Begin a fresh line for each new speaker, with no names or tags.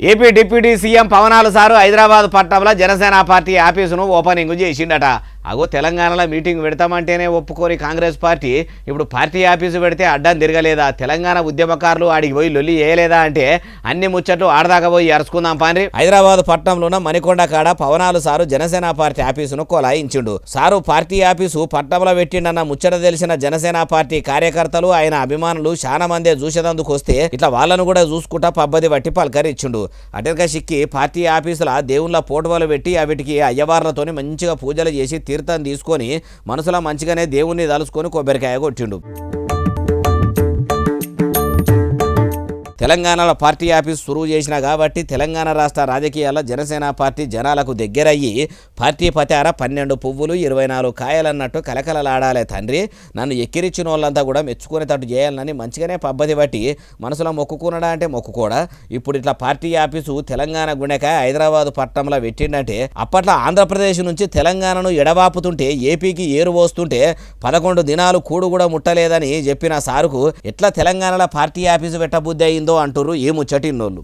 AP deputy CM పవనాలు sir Hyderabad పట్టణంలో Janasena party ఆఫీసును ఓపెనింగ్ చేసిండట. అగో తెలంగాణలో మీటింగ్ పెడతామంటేనే ఒప్పుకోని కాంగ్రెస్ పార్టీ ఇప్పుడు పార్టీ ఆఫీసు పెడితే అడ్డం తిరగలేదా? తెలంగాణ ఉద్యమకారులు ఆడికి పోయి లొల్లి చేయలేదా అంటే అన్ని ముచ్చట్లు ఆడదాకా పోయి అరుచుకుందాం పాండ్రి. హైదరాబాద్ పట్టణంలోన మణికొండ కాడ పవనాలు సారు జనసేన పార్టీ ఆఫీసును కొలాయించిండు. సారు పార్టీ ఆఫీసు పట్టణంలో పెట్టిండన్న ముచ్చట తెలిసిన జనసేన పార్టీ కార్యకర్తలు ఆయన అభిమానులు చాలా మందే చూసేదందుకు వస్తే ఇట్లా వాళ్ళను కూడా చూసుకుంటా పబ్బది బట్టి పలకరించిండు. అటెనక సిక్కి పార్టీ ఆఫీసుల దేవుళ్ళ ఫోటోలు పెట్టి వీటికి అయ్యవార్లతోని మంచిగా పూజలు చేసి తీర్థం తీసుకొని మనసులో మంచిగానే దేవుణ్ణి తలుసుకొని కొబ్బరికాయ కొట్టిండు. తెలంగాణలో పార్టీ ఆఫీస్ సురువు చేసినా కాబట్టి తెలంగాణ రాష్ట్ర రాజకీయాల్లో జనసేన పార్టీ జనాలకు దగ్గరయ్యి పార్టీ పతార 12 పువ్వులు 24 కాయలన్నట్టు కలకలలాడాలే తండ్రి. నన్ను ఎక్కిరిచ్చిన వాళ్ళంతా కూడా మెచ్చుకునేటట్టు చేయాలని మంచిగానే పబ్బది బట్టి మనసులో మొక్కుకున్నాడా అంటే మొక్కుకోడా. ఇప్పుడు ఇట్లా పార్టీ ఆఫీసు తెలంగాణ గుండెకాయ హైదరాబాద్ పట్టణంలో పెట్టిండంటే అప్పట్లో ఆంధ్రప్రదేశ్ నుంచి తెలంగాణను ఎడవాపుతుంటే ఏపీకి ఏరు పోస్తుంటే 11 దినాలు కూడు కూడా ముట్టలేదని చెప్పిన సారుకు ఎట్లా తెలంగాణలో పార్టీ ఆఫీసు పెట్టబుద్ధి అయిందో అంటుర్రు ఈ ముచ్చటిన్నోళ్ళు.